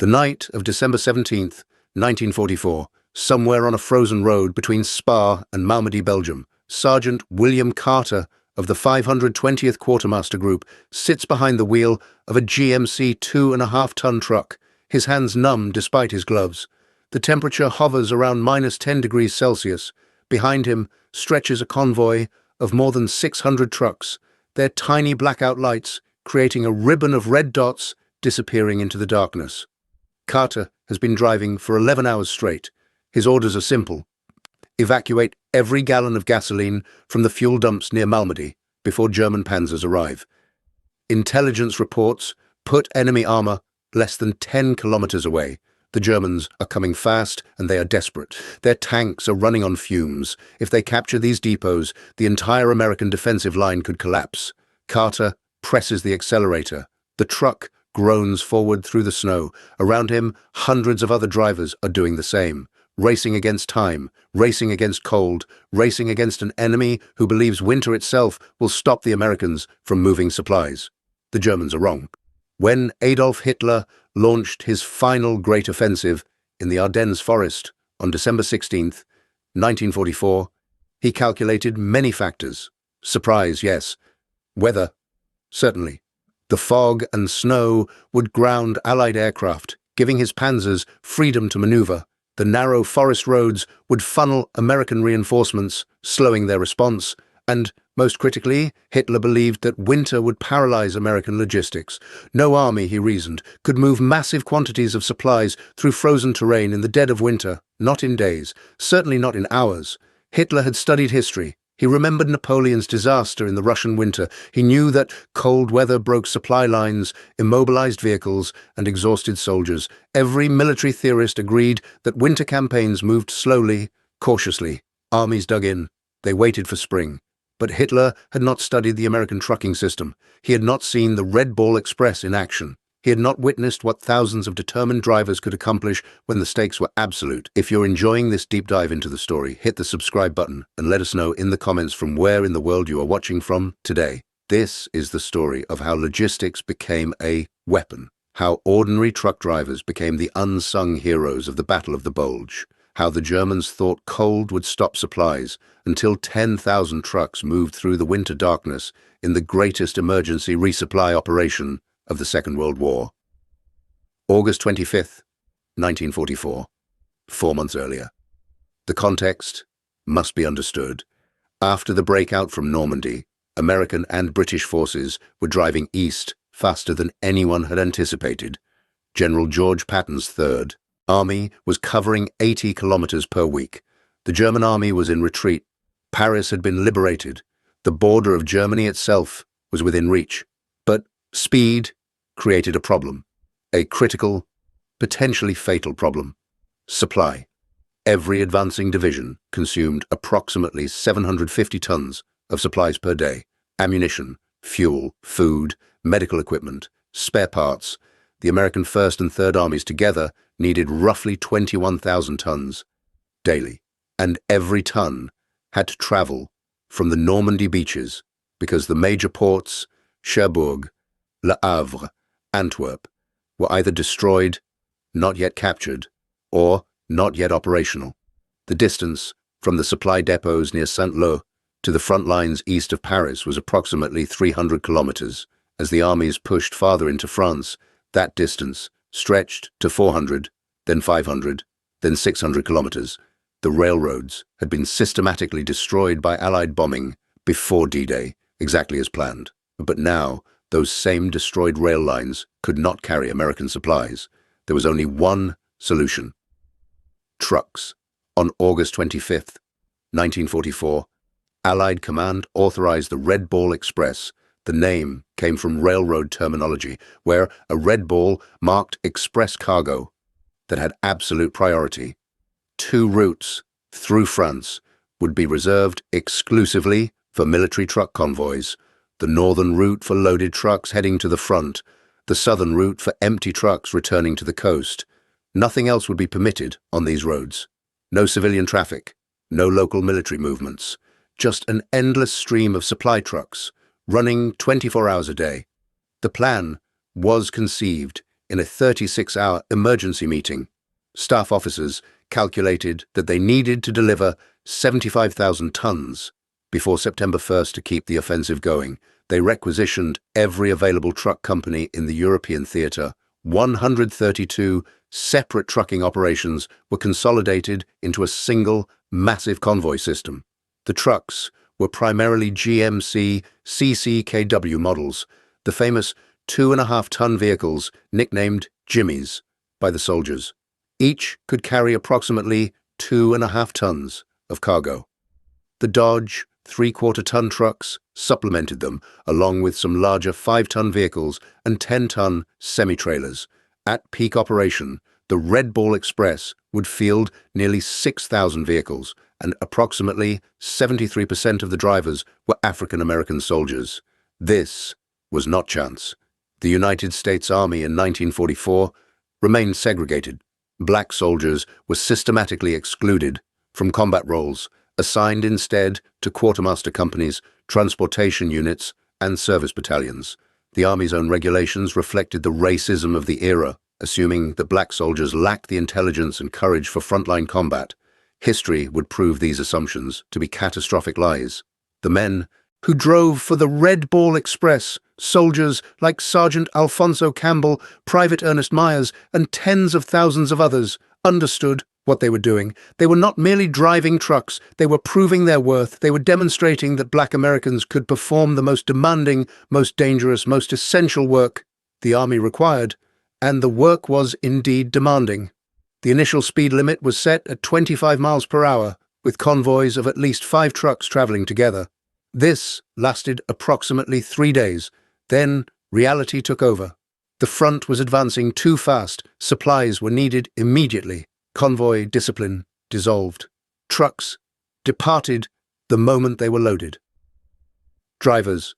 The night of December 17th, 1944, somewhere on a frozen road between Spa and Normandy, Belgium, Sergeant William Carter of the 520th Quartermaster Group sits behind the wheel of a GMC 2.5-ton truck, his hands numb despite his gloves. The temperature hovers around -10 degrees Celsius. Behind him stretches a convoy of more than 600 trucks, their tiny blackout lights creating a ribbon of red dots disappearing into the darkness. Carter has been driving for 11 hours straight. His orders are simple: evacuate every gallon of gasoline from the fuel dumps near Normandy before German panzers arrive. Intelligence reports put enemy armor less than 10 kilometers away. The Germans are coming fast and they are desperate. Their tanks are running on fumes. If they capture these depots, the entire American defensive line could collapse. Carter presses the accelerator. The truck groans forward through the snow. Around him, hundreds of other drivers are doing the same. Racing against time, racing against cold, racing against an enemy who believes winter itself will stop the Americans from moving supplies. The Germans are wrong. When Adolf Hitler launched his final great offensive in the Ardennes forest on December 16th, 1944, he calculated many factors. Surprise, yes. Weather, certainly. The fog and snow would ground Allied aircraft, giving his panzers freedom to maneuver. The narrow forest roads would funnel American reinforcements, slowing their response. And, most critically, Hitler believed that winter would paralyze American logistics. No army, he reasoned, could move massive quantities of supplies through frozen terrain in the dead of winter, not in days, certainly not in hours. Hitler had studied history. He remembered Napoleon's disaster in the Russian winter. He knew that cold weather broke supply lines, immobilized vehicles, and exhausted soldiers. Every military theorist agreed that winter campaigns moved slowly, cautiously. Armies dug in. They waited for spring. But Hitler had not studied the American trucking system. He had not seen the Red Ball Express in action. He had not witnessed what thousands of determined drivers could accomplish when the stakes were absolute. If you're enjoying this deep dive into the story, hit the subscribe button and let us know in the comments from where in the world you are watching from today. This is the story of how logistics became a weapon, how ordinary truck drivers became the unsung heroes of the Battle of the Bulge, how the Germans thought cold would stop supplies until 10,000 trucks moved through the winter darkness in the greatest emergency resupply operation of the Second World War. August 25th, 1944, 4 months earlier. The context must be understood. After the breakout from Normandy, American and British forces were driving east faster than anyone had anticipated. General George Patton's Third Army was covering 80 kilometers per week. The German army was in retreat. Paris had been liberated. The border of Germany itself was within reach. But speed created a problem, a critical, potentially fatal problem: supply. Every advancing division consumed approximately 750 tons of supplies per day: ammunition, fuel, food, medical equipment, spare parts. The American First and Third Armies together needed roughly 21,000 tons daily, and every ton had to travel from the Normandy beaches because the major ports, Cherbourg, Le Havre, Antwerp, were either destroyed, not yet captured, or not yet operational. The distance from the supply depots near Saint-Lô to the front lines east of Paris was approximately 300 kilometers. As the armies pushed farther into France, that distance stretched to 400, then 500, then 600 kilometers. The railroads had been systematically destroyed by Allied bombing before D-Day, exactly as planned. But now, those same destroyed rail lines could not carry American supplies. There was only one solution: trucks. On August 25th, 1944, Allied command authorized the Red Ball Express. The name came from railroad terminology, where a red ball marked express cargo that had absolute priority. 2 routes through France would be reserved exclusively for military truck convoys: the northern route for loaded trucks heading to the front, the southern route for empty trucks returning to the coast. Nothing else would be permitted on these roads. No civilian traffic, no local military movements, just an endless stream of supply trucks running 24 hours a day. The plan was conceived in a 36-hour emergency meeting. Staff officers calculated that they needed to deliver 75,000 tons before September 1st to keep the offensive going. They requisitioned every available truck company in the European theater. 132 separate trucking operations were consolidated into a single, massive convoy system. The trucks were primarily GMC CCKW models, the famous 2.5-ton vehicles nicknamed Jimmies by the soldiers. Each could carry approximately 2.5 tons of cargo. The Dodge 3/4-ton trucks supplemented them, along with some larger 5-ton vehicles and 10-ton semi-trailers. At peak operation, the Red Ball Express would field nearly 6,000 vehicles, and approximately 73% of the drivers were African-American soldiers. This was not chance. The United States Army in 1944 remained segregated. Black soldiers were systematically excluded from combat roles, assigned instead to quartermaster companies, transportation units, and service battalions. The Army's own regulations reflected the racism of the era, assuming that black soldiers lacked the intelligence and courage for frontline combat. History would prove these assumptions to be catastrophic lies. The men who drove for the Red Ball Express, soldiers like Sergeant Alfonso Campbell, Private Ernest Myers, and tens of thousands of others, understood what they were doing. They were not merely driving trucks, they were proving their worth. They were demonstrating that black Americans could perform the most demanding, most dangerous, most essential work the Army required, and the work was indeed demanding. The initial speed limit was set at 25 miles per hour, with convoys of at least 5 trucks traveling together. This lasted approximately 3 days. Then reality took over. The front was advancing too fast. Supplies were needed immediately. Convoy discipline dissolved. Trucks departed the moment they were loaded. Drivers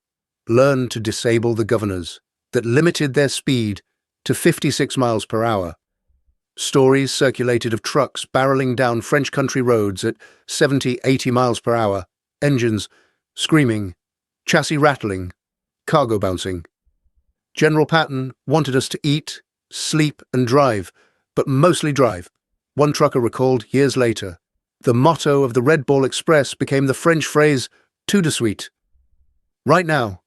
learned to disable the governors that limited their speed to 56 miles per hour. Stories circulated of trucks barreling down French country roads at 70, 80 miles per hour, engines screaming, chassis rattling, cargo bouncing. General Patton wanted us to eat, sleep, and drive, but mostly drive. One trucker recalled years later, the motto of the Red Ball Express became the French phrase, tout de suite. Right now,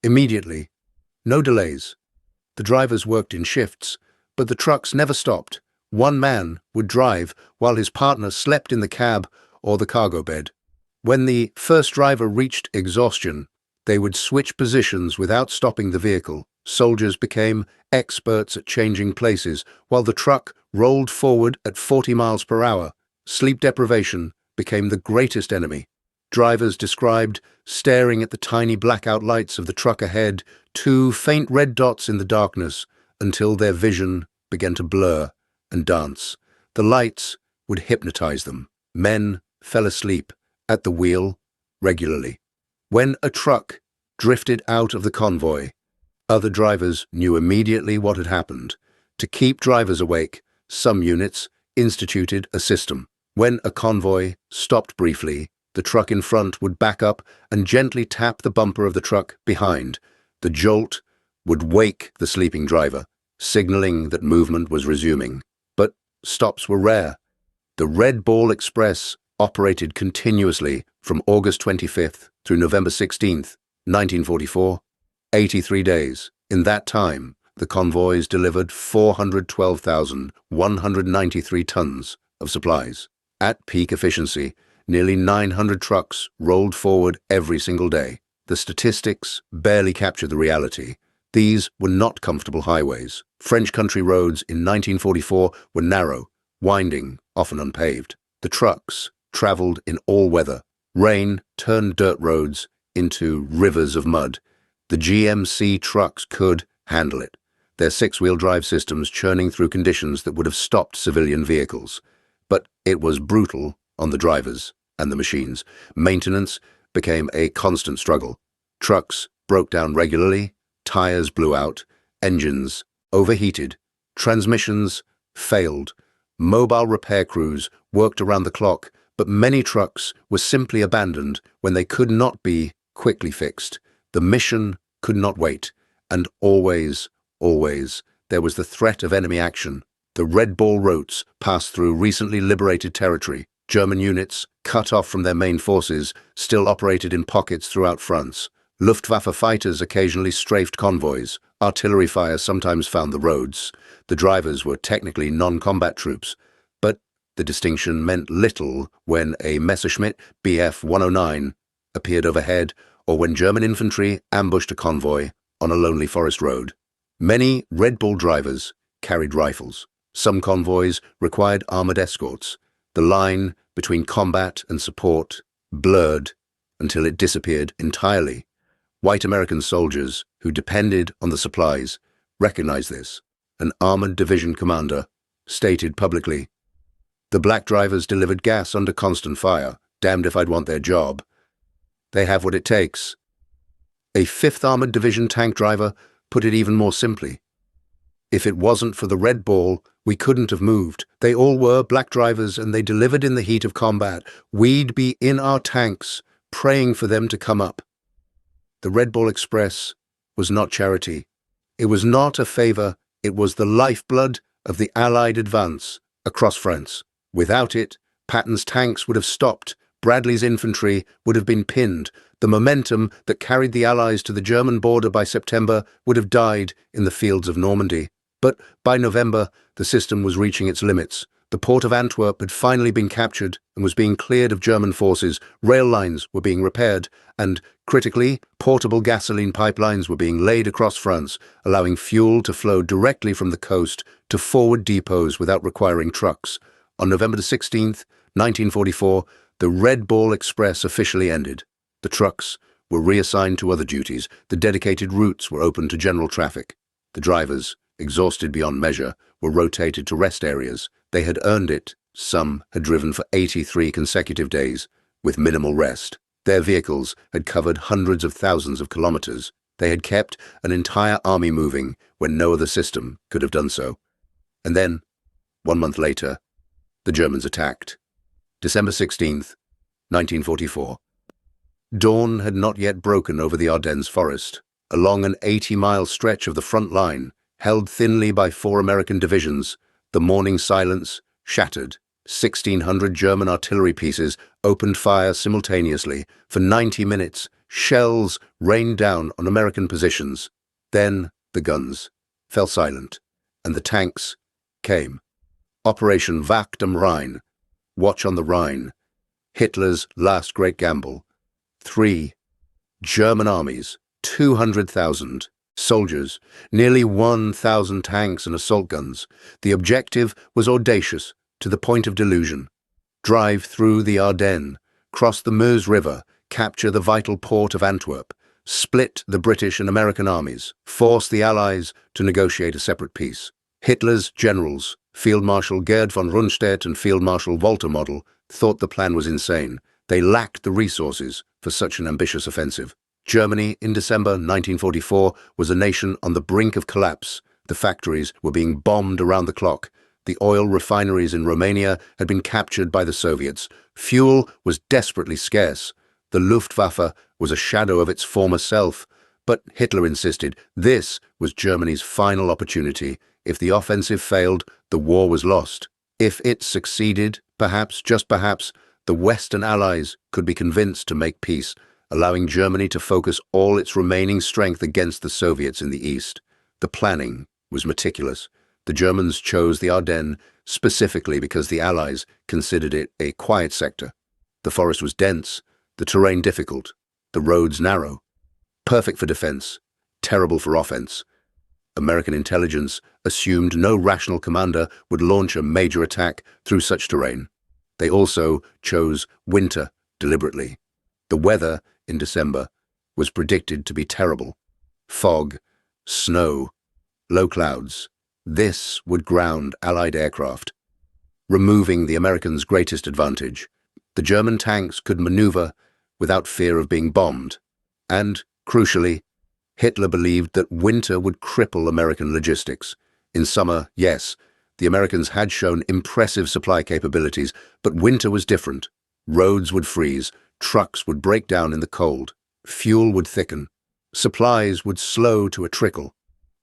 immediately, no delays. The drivers worked in shifts, but the trucks never stopped. One man would drive while his partner slept in the cab or the cargo bed. When the first driver reached exhaustion, they would switch positions without stopping the vehicle. Soldiers became experts at changing places while the truck rolled forward at 40 miles per hour. Sleep deprivation became the greatest enemy. Drivers described staring at the tiny blackout lights of the truck ahead, 2 faint red dots in the darkness, until their vision began to blur and dance. The lights would hypnotize them. Men fell asleep at the wheel regularly. When a truck drifted out of the convoy, other drivers knew immediately what had happened. To keep drivers awake, some units instituted a system. When a convoy stopped briefly, the truck in front would back up and gently tap the bumper of the truck behind. The jolt would wake the sleeping driver, signaling that movement was resuming. But stops were rare. The Red Ball Express operated continuously from August 25th through November 16th, 1944, 83 days. In that time, the convoys delivered 412,193 tons of supplies. At peak efficiency, nearly 900 trucks rolled forward every single day. The statistics barely capture the reality. These were not comfortable highways. French country roads in 1944 were narrow, winding, often unpaved. The trucks traveled in all weather. Rain turned dirt roads into rivers of mud. The GMC trucks could handle it, their 6-wheel drive systems churning through conditions that would have stopped civilian vehicles. But it was brutal on the drivers and the machines. Maintenance became a constant struggle. Trucks broke down regularly, tires blew out, engines overheated, transmissions failed. Mobile repair crews worked around the clock, but many trucks were simply abandoned when they could not be quickly fixed. The mission could not wait, and always, there was the threat of enemy action. The Red Ball routes passed through recently liberated territory. German units, cut off from their main forces, still operated in pockets throughout France. Luftwaffe fighters occasionally strafed convoys. Artillery fire sometimes found the roads. The drivers were technically non-combat troops, but the distinction meant little when a Messerschmitt Bf 109 appeared overhead or when German infantry ambushed a convoy on a lonely forest road. Many Red Bull drivers carried rifles. Some convoys required armored escorts. The line between combat and support blurred until it disappeared entirely. White American soldiers who depended on the supplies recognized this. An armored division commander stated publicly, "The black drivers delivered gas under constant fire. Damned if I'd want their job. They have what it takes." A 5th Armored Division tank driver put it even more simply. "If it wasn't for the Red Ball, we couldn't have moved. They all were black drivers and they delivered in the heat of combat. We'd be in our tanks, praying for them to come up." The Red Ball Express was not charity. It was not a favor. It was the lifeblood of the Allied advance across France. Without it, Patton's tanks would have stopped. Bradley's infantry would have been pinned. The momentum that carried the Allies to the German border by September would have died in the fields of Normandy. But by November, the system was reaching its limits. The port of Antwerp had finally been captured and was being cleared of German forces. Rail lines were being repaired, and, critically, portable gasoline pipelines were being laid across France, allowing fuel to flow directly from the coast to forward depots without requiring trucks. On November 16th, 1944, the Red Ball Express officially ended. The trucks were reassigned to other duties. The dedicated routes were open to general traffic. The drivers, exhausted beyond measure, were rotated to rest areas. They had earned it. Some had driven for 83 consecutive days, with minimal rest. Their vehicles had covered hundreds of thousands of kilometers. They had kept an entire army moving when no other system could have done so. And then, 1 month later, the Germans attacked. December 16th, 1944. Dawn had not yet broken over the Ardennes forest. Along an 80-mile stretch of the front line, held thinly by 4 American divisions, the morning silence shattered. 1,600 German artillery pieces opened fire simultaneously. For 90 minutes, shells rained down on American positions. Then the guns fell silent, and the tanks came. Operation Wacht am Rhein, Watch on the Rhine, Hitler's last great gamble. 3 German armies, 200,000 soldiers, nearly 1,000 tanks and assault guns. The objective was audacious to the point of delusion. Drive through the Ardennes, cross the Meuse River, capture the vital port of Antwerp, split the British and American armies, force the Allies to negotiate a separate peace. Hitler's generals, Field Marshal Gerd von Rundstedt and Field Marshal Walter Model, thought the plan was insane. They lacked the resources for such an ambitious offensive. Germany, in December 1944, was a nation on the brink of collapse. The factories were being bombed around the clock. The oil refineries in Romania had been captured by the Soviets. Fuel was desperately scarce. The Luftwaffe was a shadow of its former self. But Hitler insisted this was Germany's final opportunity. If the offensive failed, the war was lost. If it succeeded, perhaps, just perhaps, the Western Allies could be convinced to make peace, allowing Germany to focus all its remaining strength against the Soviets in the East. The planning was meticulous. The Germans chose the Ardennes specifically because the Allies considered it a quiet sector. The forest was dense, the terrain difficult, the roads narrow. Perfect for defense, terrible for offense. American intelligence assumed no rational commander would launch a major attack through such terrain. They also chose winter deliberately. The weather in December was predicted to be terrible. Fog, snow, low clouds. This would ground Allied aircraft, removing the Americans' greatest advantage. The German tanks could maneuver without fear of being bombed. And, crucially, Hitler believed that winter would cripple American logistics. In summer, yes, the Americans had shown impressive supply capabilities, but winter was different. Roads would freeze, trucks would break down in the cold, fuel would thicken, supplies would slow to a trickle.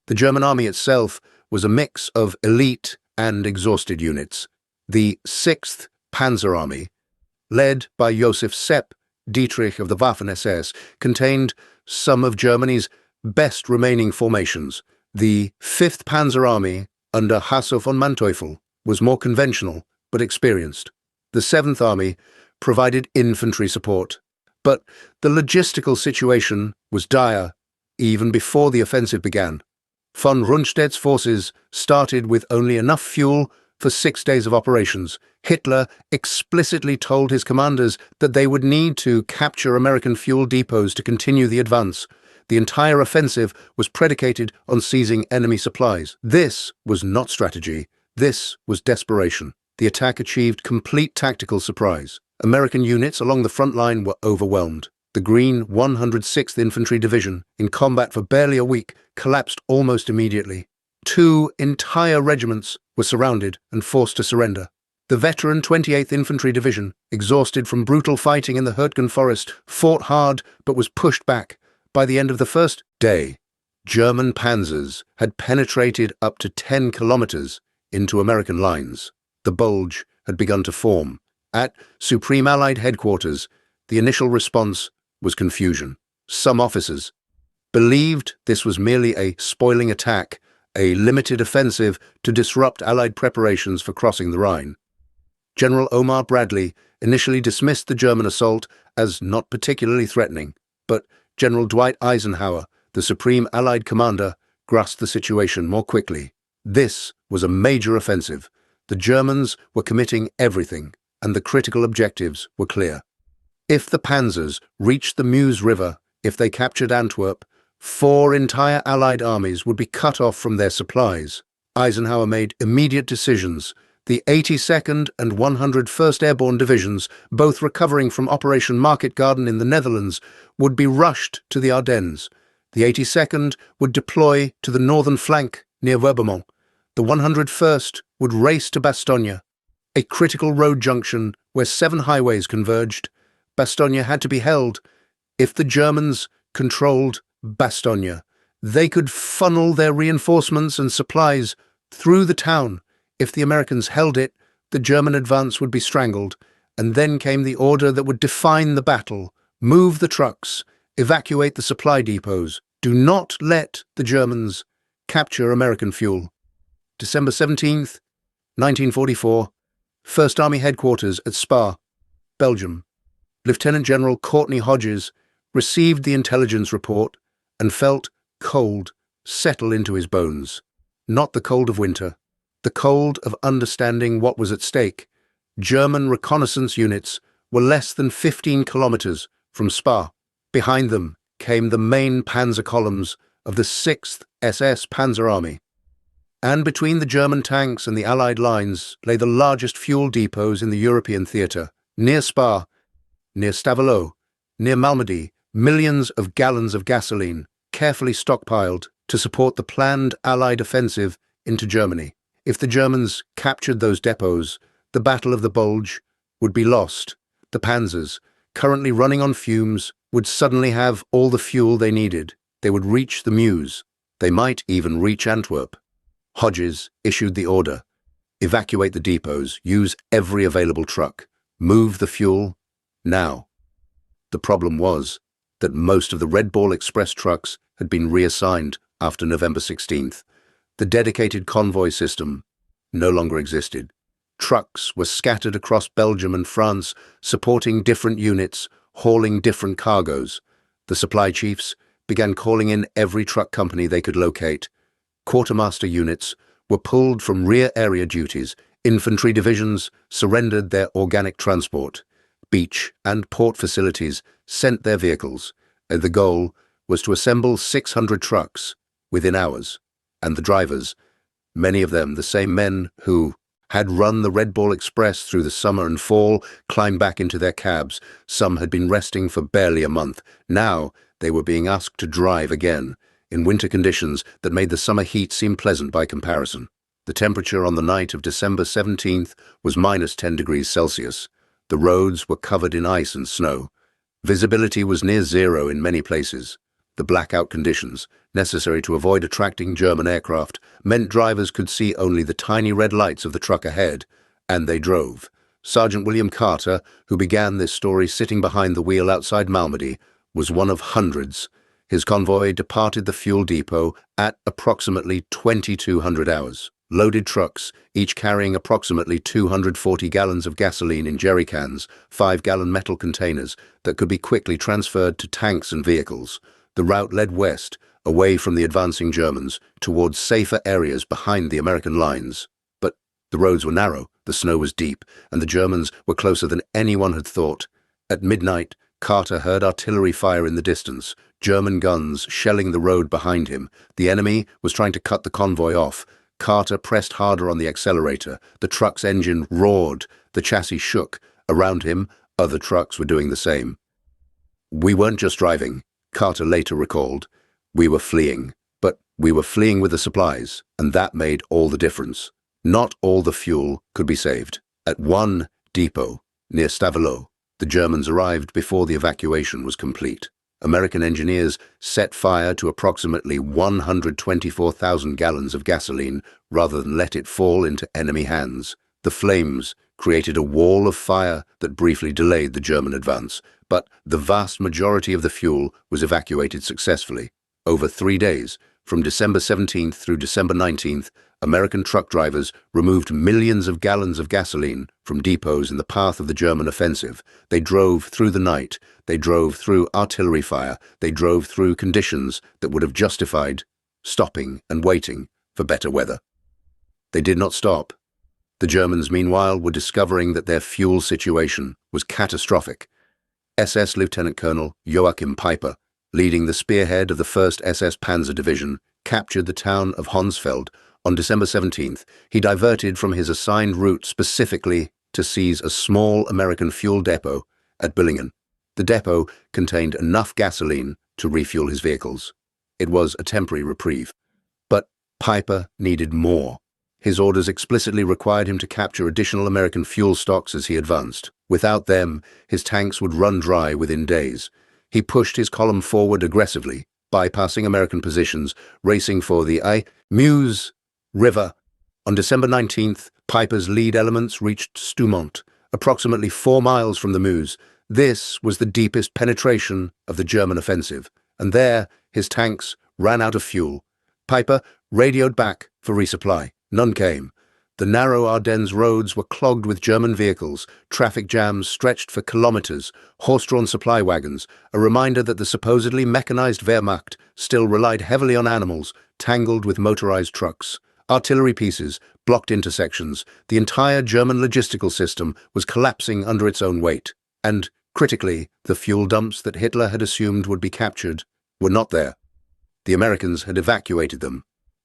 The German army itself was a mix of elite and exhausted units. The 6th Panzer Army, led by Josef Sepp Dietrich of the Waffen-SS, contained some of Germany's best remaining formations. The 5th Panzer Army, under Hasso von Manteuffel, was more conventional but experienced. The 7th Army provided infantry support, but the logistical situation was dire even before the offensive began. Von Rundstedt's forces started with only enough fuel for 6 days of operations. Hitler explicitly told his commanders that they would need to capture American fuel depots to continue the advance. The entire offensive was predicated on seizing enemy supplies. This was not strategy. This was desperation. The attack achieved complete tactical surprise. American units along the front line were overwhelmed. The Green 106th Infantry Division, in combat for barely a week, collapsed almost immediately. 2 entire regiments were surrounded and forced to surrender. The veteran 28th Infantry Division, exhausted from brutal fighting in the Hürtgen Forest, fought hard but was pushed back. By the end of the first day, German panzers had penetrated up to 10 kilometers into American lines. The bulge had begun to form. At Supreme Allied headquarters, the initial response was confusion. Some officers believed this was merely a spoiling attack, a limited offensive to disrupt Allied preparations for crossing the Rhine. General Omar Bradley initially dismissed the German assault as not particularly threatening, but General Dwight Eisenhower, the Supreme Allied commander, grasped the situation more quickly. This was a major offensive. The Germans were committing everything, and the critical objectives were clear. If the panzers reached the Meuse River, if they captured Antwerp, 4 entire Allied armies would be cut off from their supplies. Eisenhower made immediate decisions. The 82nd and 101st Airborne Divisions, both recovering from Operation Market Garden in the Netherlands, would be rushed to the Ardennes. The 82nd would deploy to the northern flank near Webermont. The 101st would race to Bastogne, a critical road junction where 7 highways converged. Bastogne had to be held. If the Germans controlled Bastogne, they could funnel their reinforcements and supplies through the town. If the Americans held it, the German advance would be strangled, and then came the order that would define the battle: move the trucks, evacuate the supply depots, do not let the Germans capture American fuel. December 17th, 1944, 1st Army Headquarters at Spa, Belgium. Lieutenant General Courtney Hodges received the intelligence report and felt cold settle into his bones. Not the cold of winter, the cold of understanding what was at stake. German reconnaissance units were less than 15 kilometers from Spa. Behind them came the main panzer columns of the 6th SS Panzer Army. And between the German tanks and the Allied lines lay the largest fuel depots in the European theatre. Near Spa, near Stavelot, near Malmedy, millions of gallons of gasoline, carefully stockpiled to support the planned Allied offensive into Germany. If the Germans captured those depots, the Battle of the Bulge would be lost. The panzers, currently running on fumes, would suddenly have all the fuel they needed. They would reach the Meuse. They might even reach Antwerp. Hodges issued the order: evacuate the depots, use every available truck, move the fuel, now. The problem was that most of the Red Ball Express trucks had been reassigned after November 16th. The dedicated convoy system no longer existed. Trucks were scattered across Belgium and France, supporting different units, hauling different cargoes. The supply chiefs began calling in every truck company they could locate. Quartermaster units were pulled from rear area duties. Infantry divisions surrendered their organic transport. Beach and port facilities sent their vehicles, and the goal was to assemble 600 trucks within hours. And the drivers, many of them the same men who had run the Red Ball Express through the summer and fall, climbed back into their cabs. Some had been resting for barely a month. Now they were being asked to drive again, in winter conditions that made the summer heat seem pleasant by comparison. The temperature on the night of December 17th was minus 10 degrees Celsius. The roads were covered in ice and snow. Visibility was near zero in many places. The blackout conditions, necessary to avoid attracting German aircraft, meant drivers could see only the tiny red lights of the truck ahead, and they drove. Sergeant William Carter, who began this story sitting behind the wheel outside Malmedy, was one of hundreds. His convoy departed the fuel depot at approximately 2200 hours. Loaded trucks, each carrying approximately 240 gallons of gasoline in jerry cans, 5-gallon metal containers that could be quickly transferred to tanks and vehicles. The route led west, away from the advancing Germans, towards safer areas behind the American lines. But the roads were narrow, the snow was deep, and the Germans were closer than anyone had thought. At midnight, Carter heard artillery fire in the distance, German guns shelling the road behind him. The enemy was trying to cut the convoy off. Carter pressed harder on the accelerator. The truck's engine roared. The chassis shook. Around him, other trucks were doing the same. "We weren't just driving," Carter later recalled. "We were fleeing. But we were fleeing with the supplies, and that made all the difference. Not all the fuel could be saved." At one depot, near Stavelot, the Germans arrived before the evacuation was complete. American engineers set fire to approximately 124,000 gallons of gasoline rather than let it fall into enemy hands. The flames created a wall of fire that briefly delayed the German advance, but the vast majority of the fuel was evacuated successfully. Over 3 days, from December 17th through December 19th, American truck drivers removed millions of gallons of gasoline from depots in the path of the German offensive. They drove through the night. They drove through artillery fire. They drove through conditions that would have justified stopping and waiting for better weather. They did not stop. The Germans, meanwhile, were discovering that their fuel situation was catastrophic. SS Lieutenant Colonel Joachim Peiper, leading the spearhead of the 1st SS Panzer Division, captured the town of Honsfeld. On December 17th, he diverted from his assigned route specifically to seize a small American fuel depot at Billingen. The depot contained enough gasoline to refuel his vehicles. It was a temporary reprieve. But Peiper needed more. His orders explicitly required him to capture additional American fuel stocks as he advanced. Without them, his tanks would run dry within days. He pushed his column forward aggressively, bypassing American positions, racing for the Meuse River. On December 19th, Peiper's lead elements reached Stoumont, approximately 4 miles from the Meuse. This was the deepest penetration of the German offensive, and there his tanks ran out of fuel. Peiper radioed back for resupply. None came. The narrow Ardennes roads were clogged with German vehicles, traffic jams stretched for kilometers, horse-drawn supply wagons, a reminder that the supposedly mechanized Wehrmacht still relied heavily on animals, tangled with motorized trucks. Artillery pieces blocked intersections. The entire German logistical system was collapsing under its own weight. And, critically, the fuel dumps that Hitler had assumed would be captured were not there. The Americans had evacuated them,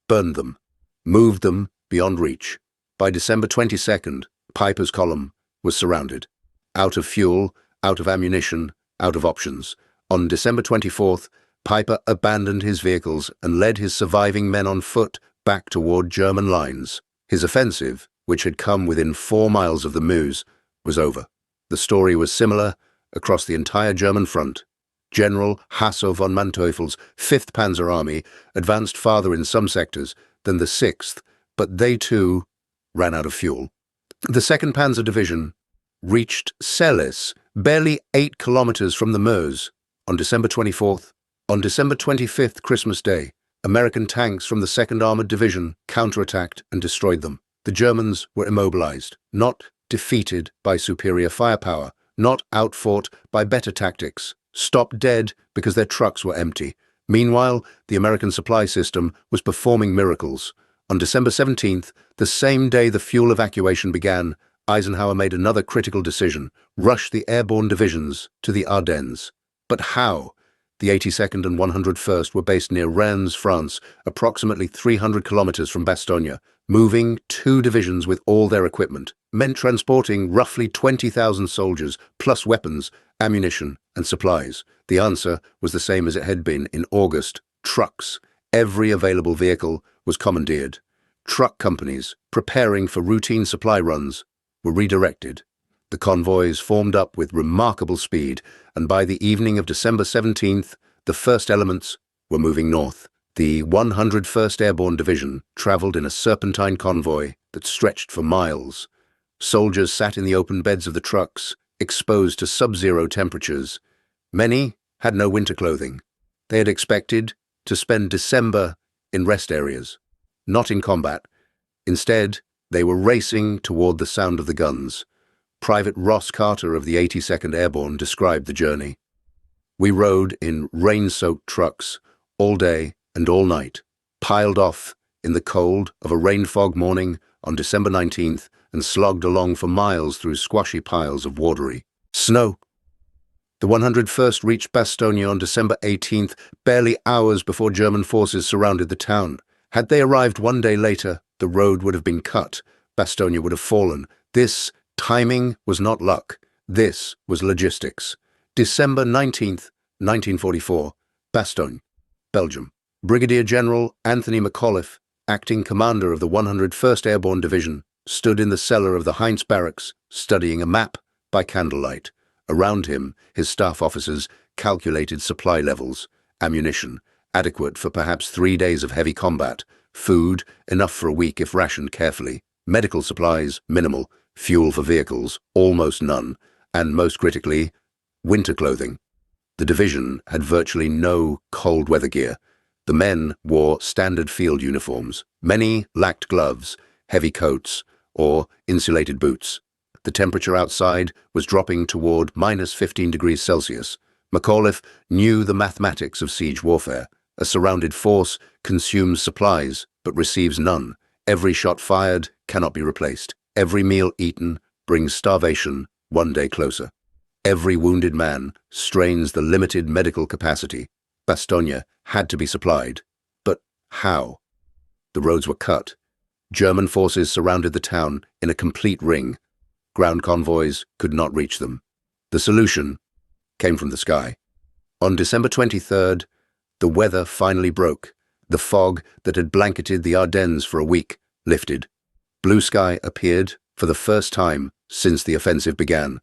burned them, moved them beyond reach. By December 22nd, Peiper's column was surrounded. Out of fuel, out of ammunition, out of options. On December 24th, Peiper abandoned his vehicles and led his surviving men on foot back toward German lines. His offensive, which had come within 4 miles of the Meuse, was over. The story was similar across the entire German front. General Hasso von Manteuffel's 5th Panzer Army advanced farther in some sectors than the 6th, but they too ran out of fuel. The 2nd Panzer Division reached Celles, barely 8 kilometers from the Meuse, on December 24th. On December 25th, Christmas Day, American tanks from the 2nd Armored Division counterattacked and destroyed them. The Germans were immobilized, not defeated by superior firepower, not outfought by better tactics, stopped dead because their trucks were empty. Meanwhile, the American supply system was performing miracles. On December 17th, the same day the fuel evacuation began, Eisenhower made another critical decision: rush the airborne divisions to the Ardennes. But how? The 82nd and 101st were based near Rennes, France, approximately 300 kilometers from Bastogne. Moving 2 divisions with all their equipment meant transporting roughly 20,000 soldiers, plus weapons, ammunition, and supplies. The answer was the same as it had been in August: trucks. Every available vehicle was commandeered. Truck companies, preparing for routine supply runs, were redirected. The convoys formed up with remarkable speed, and by the evening of December 17th, The first elements were moving north. The 101st Airborne Division traveled in a serpentine convoy that stretched for miles. Soldiers sat in the open beds of the trucks, exposed to sub-zero temperatures. Many had no winter clothing. They had expected to spend December in rest areas, not in combat. Instead, they were racing toward the sound of the guns. Private Ross Carter of the 82nd Airborne described the journey. "We rode in rain-soaked trucks all day and all night, piled off in the cold of a rain-fog morning on December 19th and slogged along for miles through squashy piles of watery snow." The 101st reached Bastogne on December 18th, barely hours before German forces surrounded the town. Had they arrived one day later, the road would have been cut. Bastogne would have fallen. This timing was not luck. This was logistics. December 19th, 1944, Bastogne, Belgium. Brigadier General Anthony McAuliffe, acting commander of the 101st Airborne Division, stood in the cellar of the Heinz barracks, studying a map by candlelight. Around him, his staff officers calculated supply levels, ammunition, adequate for perhaps 3 days of heavy combat, food, enough for a week if rationed carefully, medical supplies, minimal, fuel for vehicles, almost none, and most critically, winter clothing. The division had virtually no cold weather gear. The men wore standard field uniforms. Many lacked gloves, heavy coats, or insulated boots. The temperature outside was dropping toward minus 15 degrees Celsius. McAuliffe knew the mathematics of siege warfare. A surrounded force consumes supplies, but receives none. Every shot fired cannot be replaced. Every meal eaten brings starvation one day closer. Every wounded man strains the limited medical capacity. Bastogne had to be supplied. But how? The roads were cut. German forces surrounded the town in a complete ring. Ground convoys could not reach them. The solution came from the sky. On December 23rd, the weather finally broke. The fog that had blanketed the Ardennes for a week lifted. Blue sky appeared for the first time since the offensive began,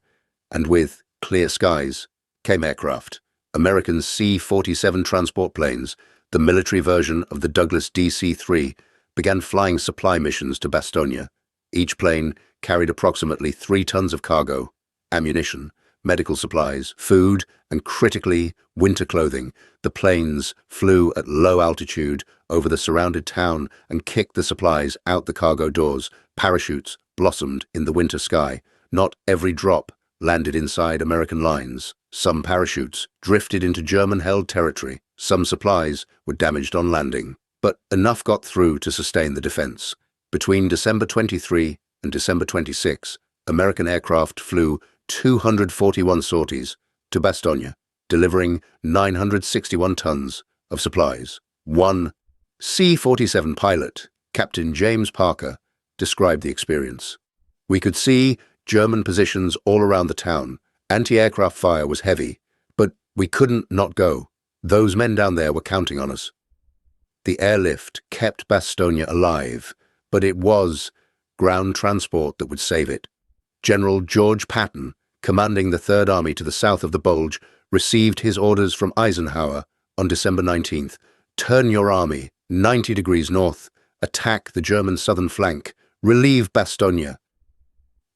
and with clear skies came aircraft. American C-47 transport planes, the military version of the Douglas DC-3, began flying supply missions to Bastogne. Each plane carried approximately 3 tons of cargo, ammunition, medical supplies, food, and critically, winter clothing. The planes flew at low altitude over the surrounded town and kicked the supplies out the cargo doors. Parachutes blossomed in the winter sky. Not every drop landed inside American lines. Some parachutes drifted into German-held territory. Some supplies were damaged on landing. But enough got through to sustain the defense. Between December 23 and December 26, American aircraft flew 241 sorties to Bastogne, delivering 961 tons of supplies. One C-47 pilot, Captain James Parker, described the experience. "We could see German positions all around the town. Anti-aircraft fire was heavy, but we couldn't not go. Those men down there were counting on us." The airlift kept Bastogne alive, but it was ground transport that would save it. General George Patton, commanding the Third Army to the south of the Bulge, received his orders from Eisenhower on December 19th. "Turn your army 90 degrees north, attack the German southern flank, relieve Bastogne."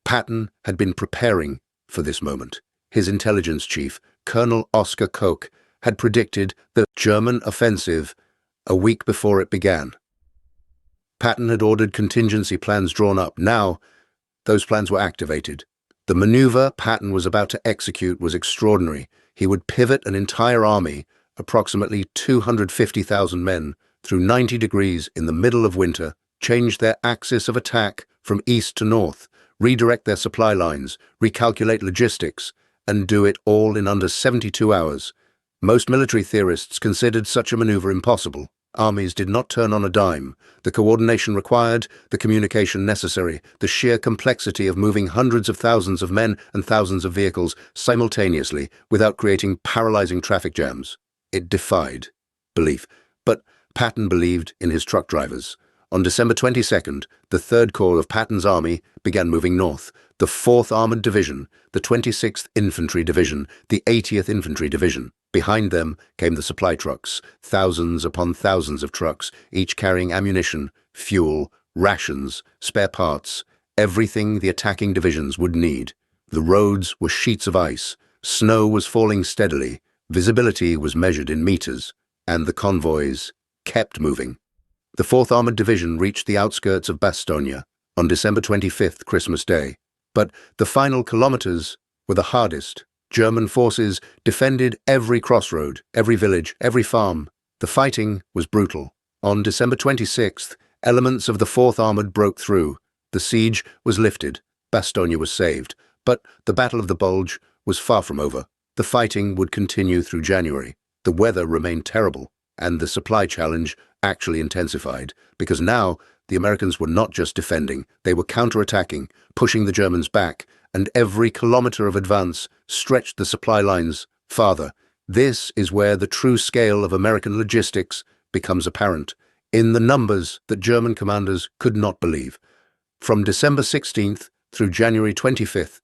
Patton had been preparing for this moment. His intelligence chief, Colonel Oscar Koch, had predicted the German offensive a week before it began. Patton had ordered contingency plans drawn up. Now, those plans were activated. The maneuver Patton was about to execute was extraordinary. He would pivot an entire army, approximately 250,000 men, through 90 degrees in the middle of winter, change their axis of attack from east to north, redirect their supply lines, recalculate logistics, and do it all in under 72 hours. Most military theorists considered such a maneuver impossible. Armies did not turn on a dime. The coordination required, the communication necessary, the sheer complexity of moving hundreds of thousands of men and thousands of vehicles simultaneously without creating paralyzing traffic jams. It defied belief. But Patton believed in his truck drivers. On December 22nd, the 3rd Corps of Patton's army began moving north. The 4th Armored Division, the 26th Infantry Division, the 80th Infantry Division, Behind them came the supply trucks, thousands upon thousands of trucks, each carrying ammunition, fuel, rations, spare parts, everything the attacking divisions would need. The roads were sheets of ice, snow was falling steadily, visibility was measured in meters, and the convoys kept moving. The 4th Armored Division reached the outskirts of Bastogne on December 25th, Christmas Day. But the final kilometers were the hardest. German forces defended every crossroad, every village, every farm. The fighting was brutal. On December 26th, elements of the 4th Armored broke through. The siege was lifted. Bastogne was saved. But the Battle of the Bulge was far from over. The fighting would continue through January. The weather remained terrible, and the supply challenge actually intensified, because now the Americans were not just defending, they were counterattacking, pushing the Germans back, and every kilometer of advance stretched the supply lines farther. This is where the true scale of American logistics becomes apparent, in the numbers that German commanders could not believe. From December 16th through January 25th,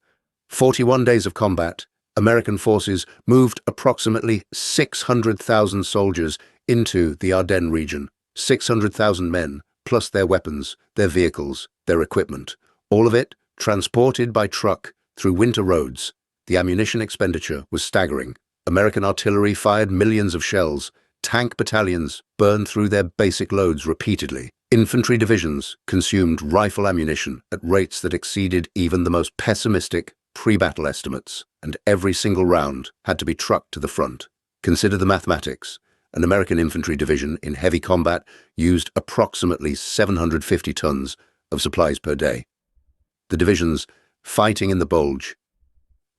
41 days of combat, American forces moved approximately 600,000 soldiers into the Ardennes region. 600,000 men, plus their weapons, their vehicles, their equipment. All of it transported by truck through winter roads. The ammunition expenditure was staggering. American artillery fired millions of shells. Tank battalions burned through their basic loads repeatedly. Infantry divisions consumed rifle ammunition at rates that exceeded even the most pessimistic pre-battle estimates, and every single round had to be trucked to the front. Consider the mathematics. An American infantry division in heavy combat used approximately 750 tons of supplies per day. The divisions fighting in the Bulge.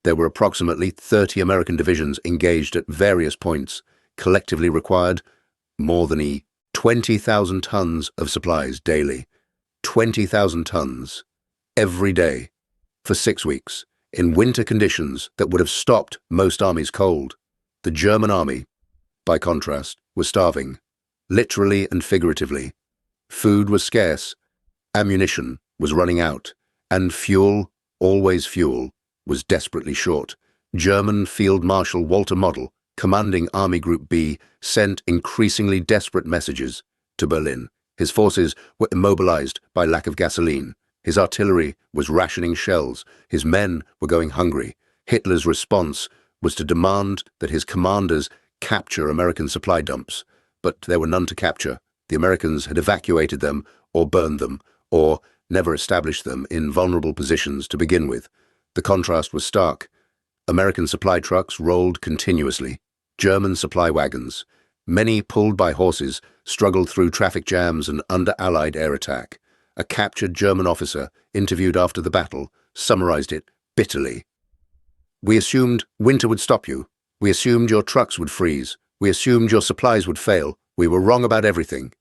There were approximately 30 American divisions engaged at various points, collectively required more than 20,000 tons of supplies daily. 20,000 tons every day for 6 weeks, in winter conditions that would have stopped most armies cold. The German army, by contrast, was starving, literally and figuratively. Food was scarce, ammunition was running out, and fuel, always fuel, was desperately short. German Field Marshal Walter Model, commanding Army Group B, sent increasingly desperate messages to Berlin. His forces were immobilized by lack of gasoline. His artillery was rationing shells. His men were going hungry. Hitler's response was to demand that his commanders capture American supply dumps. But there were none to capture. The Americans had evacuated them or burned them, or never established them in vulnerable positions to begin with. The contrast was stark. American supply trucks rolled continuously. German supply wagons, many pulled by horses, struggled through traffic jams and under Allied air attack. A captured German officer, interviewed after the battle, summarized it bitterly. "We assumed winter would stop you. We assumed your trucks would freeze. We assumed your supplies would fail. We were wrong about everything."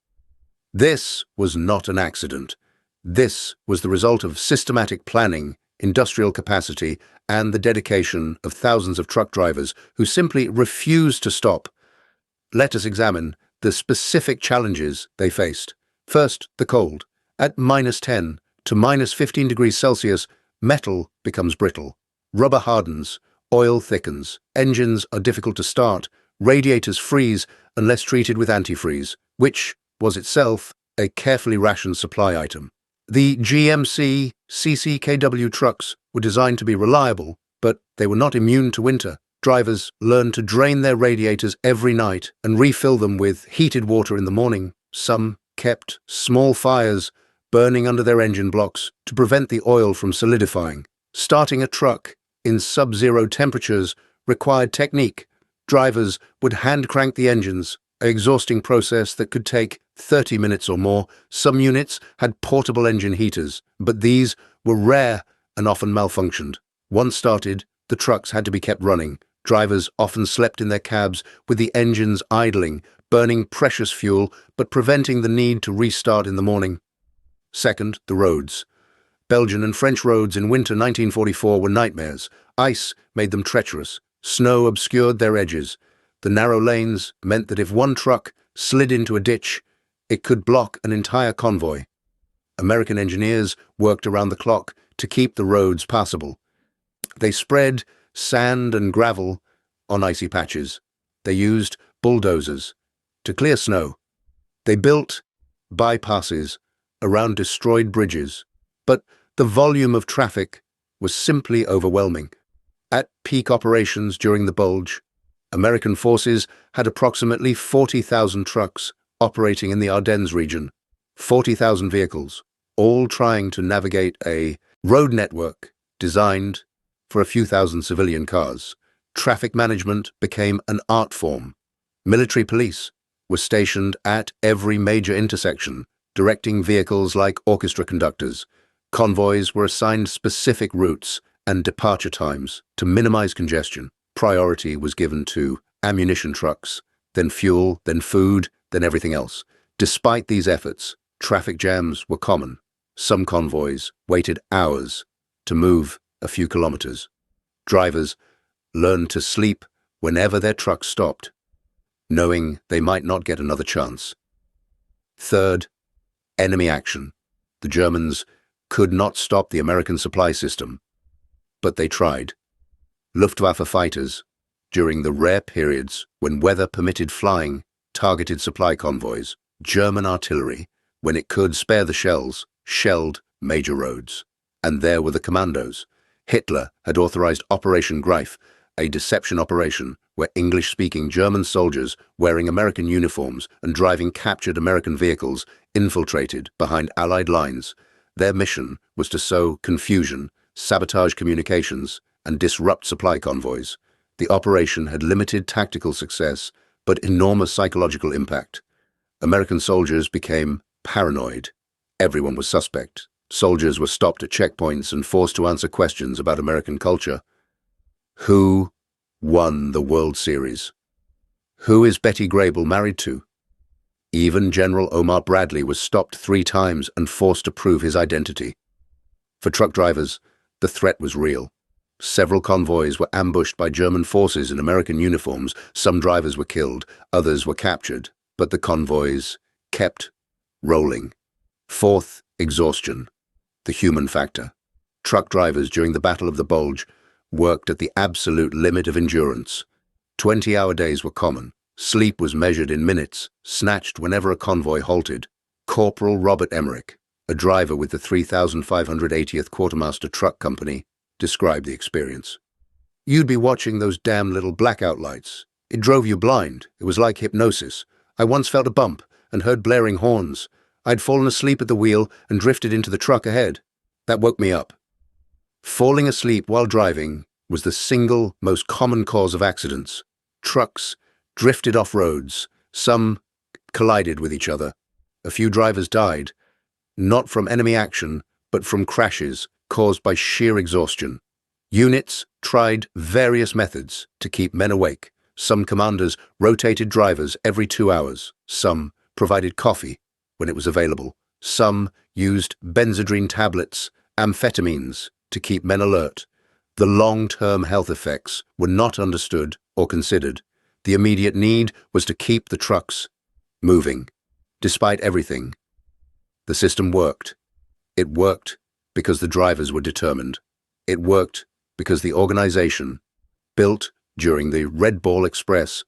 This was not an accident. This was the result of systematic planning, industrial capacity, and the dedication of thousands of truck drivers who simply refused to stop. Let us examine the specific challenges they faced. First, the cold. At -10 to -15 degrees Celsius, metal becomes brittle. Rubber hardens, oil thickens, engines are difficult to start, radiators freeze unless treated with antifreeze, which was itself a carefully rationed supply item. The GMC CCKW trucks were designed to be reliable, but they were not immune to winter. Drivers learned to drain their radiators every night and refill them with heated water in the morning. Some kept small fires burning under their engine blocks to prevent the oil from solidifying. Starting a truck in sub-zero temperatures required technique. Drivers would hand-crank the engines, an exhausting process that could take 30 minutes or more. Some units had portable engine heaters, but these were rare and often malfunctioned. Once started, the trucks had to be kept running. Drivers often slept in their cabs with the engines idling, burning precious fuel but preventing the need to restart in the morning. Second, the roads. Belgian and French roads in winter 1944 were nightmares. Ice made them treacherous. Snow obscured their edges. The narrow lanes meant that if one truck slid into a ditch, it could block an entire convoy. American engineers worked around the clock to keep the roads passable. They spread sand and gravel on icy patches. They used bulldozers to clear snow. They built bypasses around destroyed bridges, but the volume of traffic was simply overwhelming. At peak operations during the Bulge, American forces had approximately 40,000 trucks operating in the Ardennes region, 40,000 vehicles, all trying to navigate a road network designed for a few thousand civilian cars. Traffic management became an art form. Military police were stationed at every major intersection, directing vehicles like orchestra conductors. Convoys were assigned specific routes and departure times to minimize congestion. Priority was given to ammunition trucks, then fuel, then food, then everything else. Despite these efforts, traffic jams were common. Some convoys waited hours to move a few kilometers. Drivers learned to sleep whenever their truck stopped, knowing they might not get another chance. Third, enemy action. The Germans could not stop the American supply system, but they tried. Luftwaffe fighters, during the rare periods when weather permitted flying, targeted supply convoys. German artillery, when it could spare the shells, shelled major roads. And there were the commandos. Hitler had authorized Operation Greif, a deception operation where English-speaking German soldiers wearing American uniforms and driving captured American vehicles infiltrated behind Allied lines. Their mission was to sow confusion, sabotage communications, and disrupt supply convoys. The operation had limited tactical success, but enormous psychological impact. American soldiers became paranoid. Everyone was suspect. Soldiers were stopped at checkpoints and forced to answer questions about American culture. Who won the World Series? Who is Betty Grable married to? Even General Omar Bradley was stopped 3 times and forced to prove his identity. For truck drivers, the threat was real. Several convoys were ambushed by German forces in American uniforms. Some drivers were killed, others were captured, but the convoys kept rolling. Fourth, exhaustion. The human factor. Truck drivers during the Battle of the Bulge worked at the absolute limit of endurance. 20-hour days were common. Sleep was measured in minutes, snatched whenever a convoy halted. Corporal Robert Emmerich, a driver with the 3,580th Quartermaster Truck Company, described the experience. You'd be watching those damn little blackout lights. It drove you blind. It was like hypnosis. I once felt a bump and heard blaring horns. I'd fallen asleep at the wheel and drifted into the truck ahead. That woke me up. Falling asleep while driving was the single most common cause of accidents. Trucks drifted off roads. Some collided with each other. A few drivers died, not from enemy action, but from crashes caused by sheer exhaustion. Units tried various methods to keep men awake. Some commanders rotated drivers every 2 hours. Some provided coffee when it was available. Some used benzodrine tablets, amphetamines, to keep men alert. The long-term health effects were not understood or considered. The immediate need was to keep the trucks moving. Despite everything, the system worked. It worked because the drivers were determined. It worked because the organization, built during the Red Ball Express,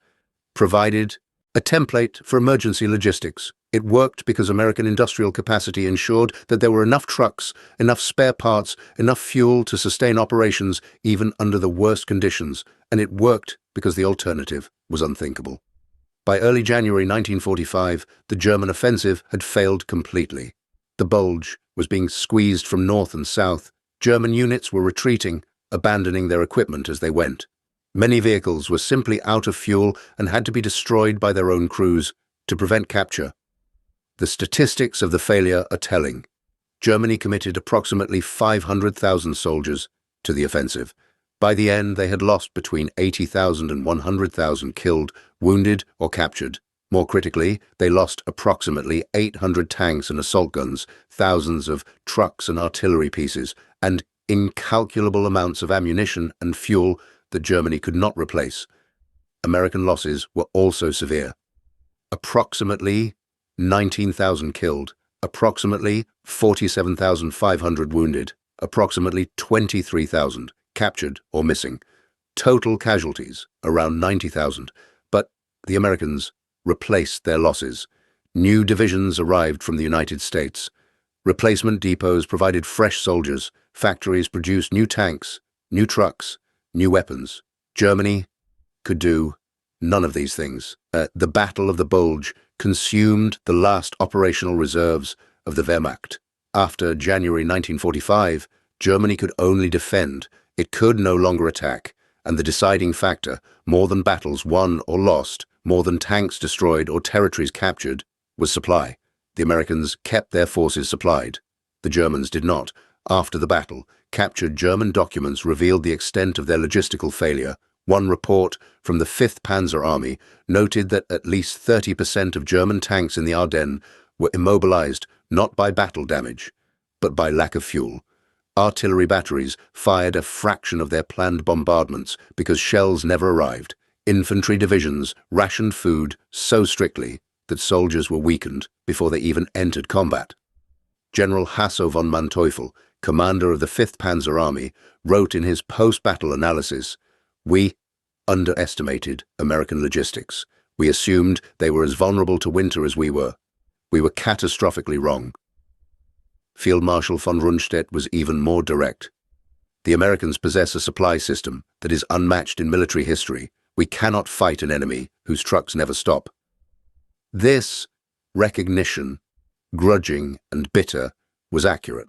provided a template for emergency logistics. It worked because American industrial capacity ensured that there were enough trucks, enough spare parts, enough fuel to sustain operations even under the worst conditions. And it worked because the alternative was unthinkable. By early January 1945, the German offensive had failed completely. The Bulge was being squeezed from north and south. German units were retreating, abandoning their equipment as they went. Many vehicles were simply out of fuel and had to be destroyed by their own crews to prevent capture. The statistics of the failure are telling. Germany committed approximately 500,000 soldiers to the offensive. By the end, they had lost between 80,000 and 100,000 killed, wounded, or captured. More critically, they lost approximately 800 tanks and assault guns, thousands of trucks and artillery pieces, and incalculable amounts of ammunition and fuel that Germany could not replace. American losses were also severe. Approximately 19,000 killed, approximately 47,500 wounded, approximately 23,000 captured or missing. Total casualties, around 90,000. But The Americans replaced their losses. New divisions arrived from the United States. Replacement depots provided fresh soldiers. Factories produced new tanks, new trucks, new weapons. Germany could do none of these things. The Battle of the Bulge consumed the last operational reserves of the Wehrmacht. After January 1945, Germany could only defend. It could no longer attack. And the deciding factor, more than battles won or lost, more than tanks destroyed or territories captured, was supply. The Americans kept their forces supplied. The Germans did not. After the battle, captured German documents revealed the extent of their logistical failure. One report from the 5th Panzer Army noted that at least 30% of German tanks in the Ardennes were immobilized not by battle damage, but by lack of fuel. Artillery batteries fired a fraction of their planned bombardments because shells never arrived. Infantry divisions rationed food so strictly that soldiers were weakened before they even entered combat. General Hasso von Manteuffel, commander of the 5th Panzer Army, wrote in his post-battle analysis, "We underestimated American logistics. We assumed they were as vulnerable to winter as we were. We were catastrophically wrong." Field Marshal von Rundstedt was even more direct. "The Americans possess a supply system that is unmatched in military history. We cannot fight an enemy whose trucks never stop." This recognition, grudging and bitter, was accurate.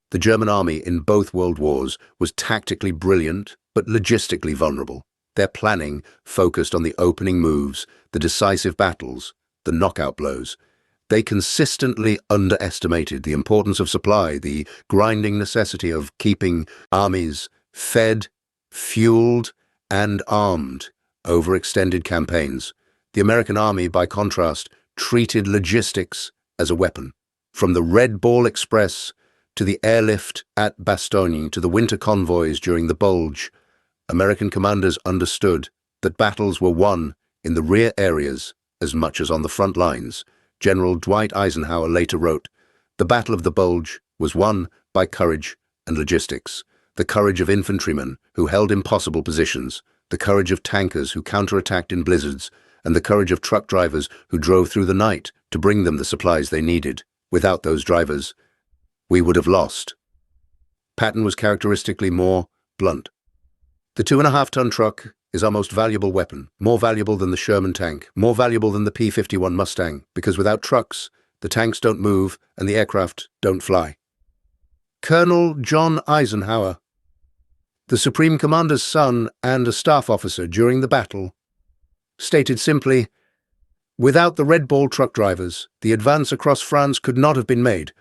The German army in both world wars was tactically brilliant but logistically vulnerable. Their planning focused on the opening moves, the decisive battles, the knockout blows. They consistently underestimated the importance of supply, the grinding necessity of keeping armies fed, fueled, and armed over extended campaigns. The American army, by contrast, treated logistics as a weapon. From the Red Ball Express to the airlift at Bastogne to the winter convoys during the Bulge, American commanders understood that battles were won in the rear areas as much as on the front lines. General Dwight Eisenhower later wrote, "The Battle of the Bulge was won by courage and logistics. The courage of infantrymen who held impossible positions, the courage of tankers who counterattacked in blizzards, and the courage of truck drivers who drove through the night to bring them the supplies they needed. Without those drivers, we would have lost." Patton was characteristically more blunt. "The 2.5-ton truck is our most valuable weapon, more valuable than the Sherman tank, more valuable than the P-51 Mustang, because without trucks, the tanks don't move and the aircraft don't fly." Colonel John Eisenhower, the Supreme Commander's son and a staff officer during the battle, stated simply, "Without the Red Ball truck drivers, the advance across France could not have been made.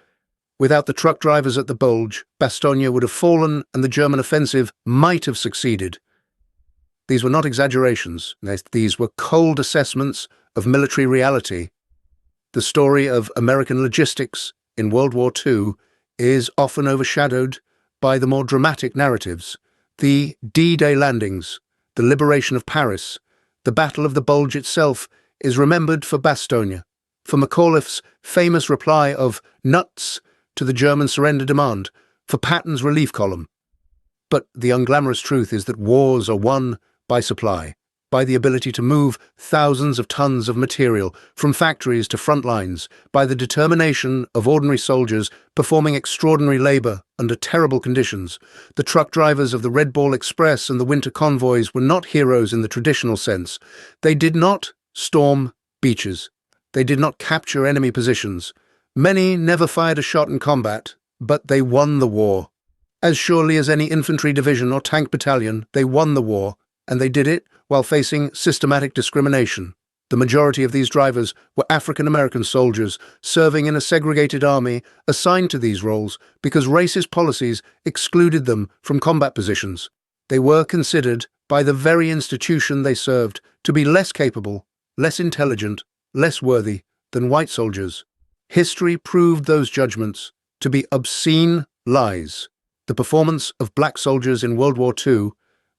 Without the truck drivers at the Bulge, Bastogne would have fallen and the German offensive might have succeeded." These were not exaggerations. These were cold assessments of military reality. The story of American logistics in World War II is often overshadowed by the more dramatic narratives. The D-Day landings, the liberation of Paris, the Battle of the Bulge itself is remembered for Bastogne, for McAuliffe's famous reply of "nuts" to the German surrender demand, for Patton's relief column. But the unglamorous truth is that wars are won by supply, by the ability to move thousands of tons of material from factories to front lines, by the determination of ordinary soldiers performing extraordinary labor under terrible conditions. The truck drivers of the Red Ball Express and the winter convoys were not heroes in the traditional sense. They did not storm beaches. They did not capture enemy positions. Many never fired a shot in combat, but they won the war. As surely as any infantry division or tank battalion, they won the war, and they did it while facing systematic discrimination. The majority of these drivers were African-American soldiers serving in a segregated army assigned to these roles because racist policies excluded them from combat positions. They were considered by the very institution they served to be less capable, less intelligent, less worthy than white soldiers. History proved those judgments to be obscene lies. The performance of black soldiers in World War II,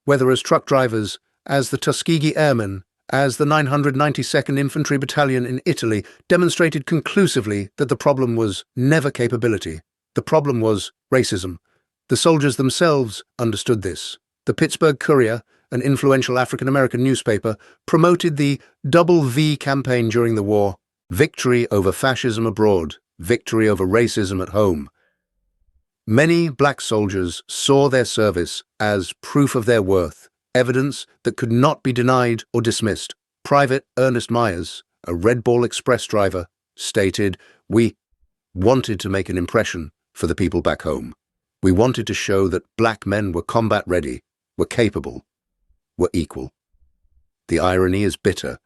whether as truck drivers, as the Tuskegee Airmen, as the 992nd Infantry Battalion in Italy, demonstrated conclusively that the problem was never capability. The problem was racism. The soldiers themselves understood this. The Pittsburgh Courier, an influential African-American newspaper, promoted the Double V campaign during the war: victory over fascism abroad, victory over racism at home. Many black soldiers saw their service as proof of their worth, evidence that could not be denied or dismissed. Private Ernest Myers, a Red Ball Express driver, stated, "We wanted to make an impression for the people back home. We wanted to show that black men were combat ready, were capable, were equal." The irony is bitter.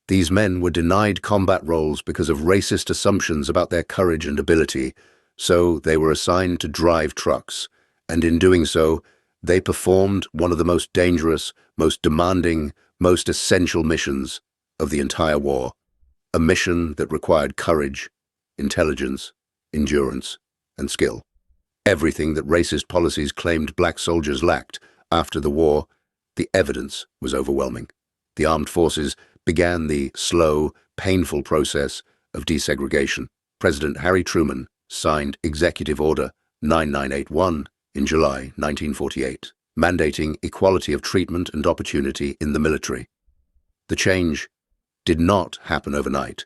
These men were denied combat roles because of racist assumptions about their courage and ability, so they were assigned to drive trucks, and in doing so, they performed one of the most dangerous, most demanding, most essential missions of the entire war. A mission that required courage, intelligence, endurance, and skill. Everything that racist policies claimed black soldiers lacked after the war, the evidence was overwhelming. The armed forces began the slow, painful process of desegregation. President Harry Truman signed Executive Order 9981 in July 1948, mandating equality of treatment and opportunity in the military. The change did not happen overnight.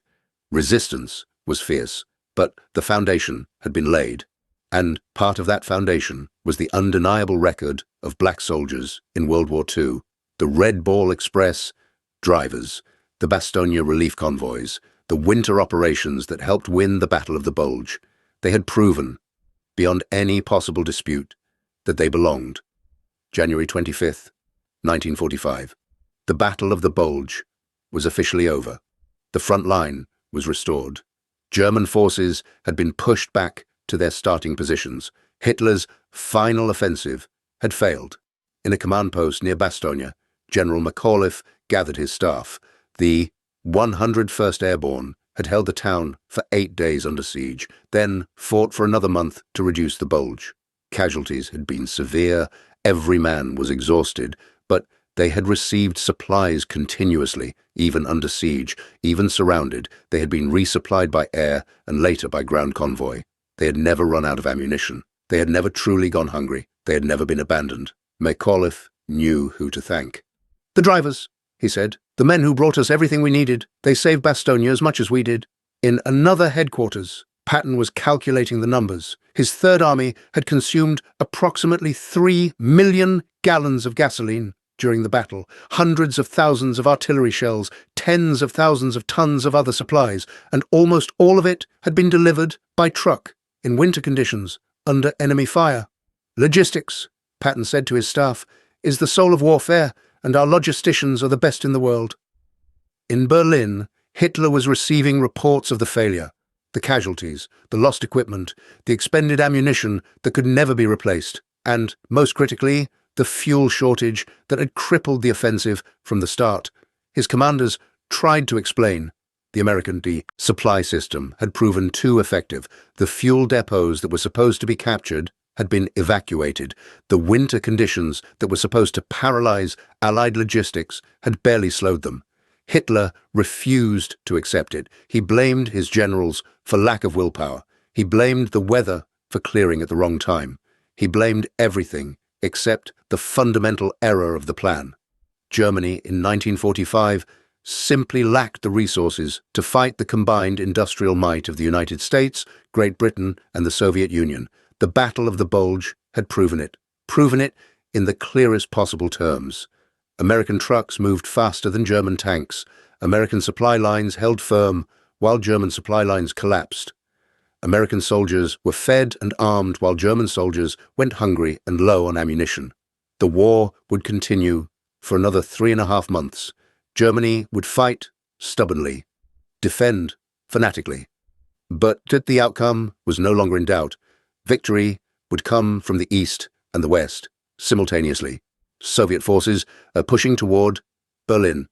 Resistance was fierce, but the foundation had been laid. And part of that foundation was the undeniable record of black soldiers in World War II, the Red Ball Express drivers, the Bastogne relief convoys, the winter operations that helped win the Battle of the Bulge. They had proven, beyond any possible dispute, that they belonged. January 25th, 1945. The Battle of the Bulge was officially over. The front line was restored. German forces had been pushed back to their starting positions. Hitler's final offensive had failed. In a command post near Bastogne, General McAuliffe gathered his staff. The 101st Airborne had held the town for 8 days under siege, then fought for another month to reduce the Bulge. Casualties had been severe, every man was exhausted, but they had received supplies continuously, even under siege, even surrounded. They had been resupplied by air and later by ground convoy. They had never run out of ammunition. They had never truly gone hungry. They had never been abandoned. McAuliffe knew who to thank. "The drivers," he said, "the men who brought us everything we needed. They saved Bastogne as much as we did." In another headquarters, Patton was calculating the numbers. His Third Army had consumed approximately 3 million gallons of gasoline during the battle, hundreds of thousands of artillery shells, tens of thousands of tons of other supplies, and almost all of it had been delivered by truck in winter conditions under enemy fire. "Logistics," Patton said to his staff, "is the soul of warfare, and our logisticians are the best in the world." In Berlin, Hitler was receiving reports of the failure, the casualties, the lost equipment, the expended ammunition that could never be replaced, and, most critically, the fuel shortage that had crippled the offensive from the start. His commanders tried to explain. The American supply system had proven too effective. The fuel depots that were supposed to be captured had been evacuated. The winter conditions that were supposed to paralyze Allied logistics had barely slowed them. Hitler refused to accept it. He blamed his generals for lack of willpower. He blamed the weather for clearing at the wrong time. He blamed everything except the fundamental error of the plan. Germany in 1945 simply lacked the resources to fight the combined industrial might of the United States, Great Britain, and the Soviet Union. The Battle of the Bulge had proven it in the clearest possible terms. American trucks moved faster than German tanks. American supply lines held firm while German supply lines collapsed. American soldiers were fed and armed while German soldiers went hungry and low on ammunition. The war would continue for another 3.5 months. Germany would fight stubbornly, defend fanatically. But the outcome was no longer in doubt. Victory would come from the East and the West simultaneously. Soviet forces pushing toward Berlin,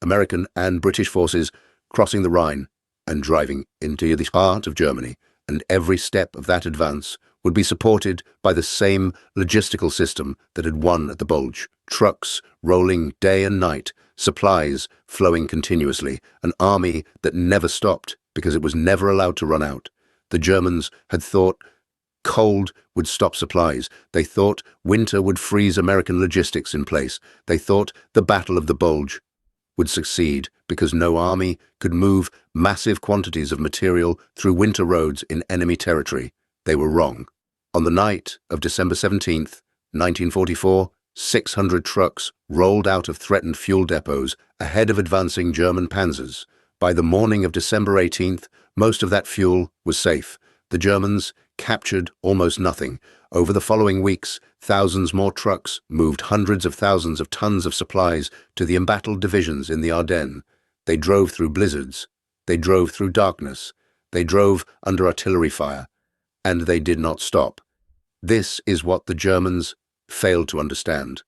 American and British forces crossing the Rhine and driving into the heart of Germany, and every step of that advance would be supported by the same logistical system that had won at the Bulge. Trucks rolling day and night, supplies flowing continuously, an army that never stopped because it was never allowed to run out. The Germans had thought cold would stop supplies. They thought winter would freeze American logistics in place. They thought the Battle of the Bulge would succeed because no army could move massive quantities of material through winter roads in enemy territory. They were wrong. On the night of December 17th, 1944, 600 trucks rolled out of threatened fuel depots ahead of advancing German panzers. By the morning of December 18th, most of that fuel was safe. The Germans captured almost nothing. Over the following weeks, thousands more trucks moved hundreds of thousands of tons of supplies to the embattled divisions in the Ardennes. They drove through blizzards. They drove through darkness. They drove under artillery fire. And they did not stop. This is what the Germans failed to understand.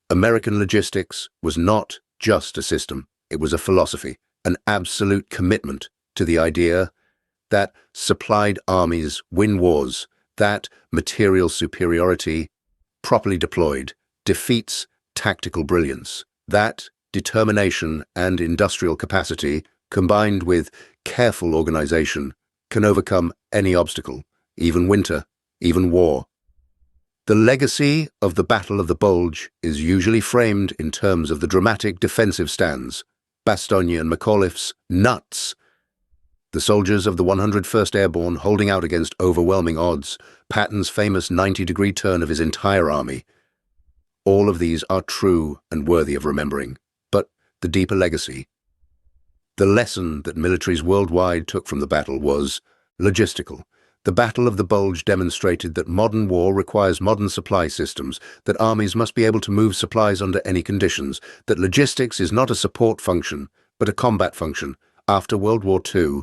American logistics was not just a system. It was a philosophy, an absolute commitment to the idea that supplied armies win wars, that material superiority, properly deployed, defeats tactical brilliance, that determination and industrial capacity, combined with careful organization, can overcome any obstacle, even winter, even war. The legacy of the Battle of the Bulge is usually framed in terms of the dramatic defensive stands, Bastogne and McAuliffe's nuts, the soldiers of the 101st Airborne holding out against overwhelming odds, Patton's famous 90-degree turn of his entire army. All of these are true and worthy of remembering, but the deeper legacy. The lesson that militaries worldwide took from the battle was logistical. The Battle of the Bulge demonstrated that modern war requires modern supply systems, that armies must be able to move supplies under any conditions, that logistics is not a support function, but a combat function. After World War II,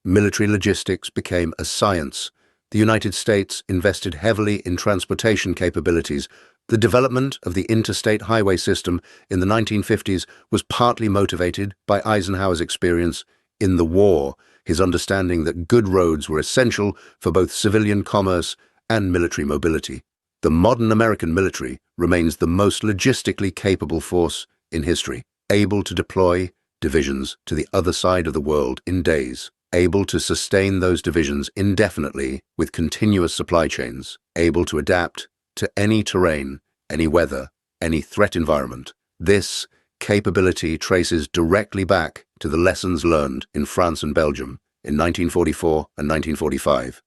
military logistics became a science. The United States invested heavily in transportation capabilities. The development of the interstate highway system in the 1950s was partly motivated by Eisenhower's experience in the war, his understanding that good roads were essential for both civilian commerce and military mobility. The modern American military remains the most logistically capable force in history, able to deploy divisions to the other side of the world in days, able to sustain those divisions indefinitely with continuous supply chains, able to adapt to any terrain, any weather, any threat environment. This capability traces directly back to the lessons learned in France and Belgium in 1944 and 1945,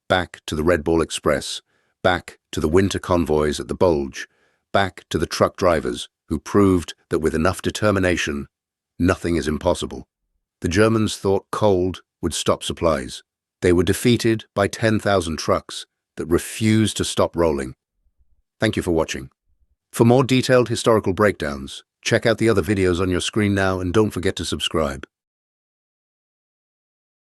back to the Red Ball Express, back to the winter convoys at the Bulge, back to the truck drivers who proved that with enough determination, nothing is impossible. The Germans thought cold would stop supplies. They were defeated by 10,000 trucks that refused to stop rolling. Thank you for watching. For more detailed historical breakdowns, check out the other videos on your screen now and don't forget to subscribe.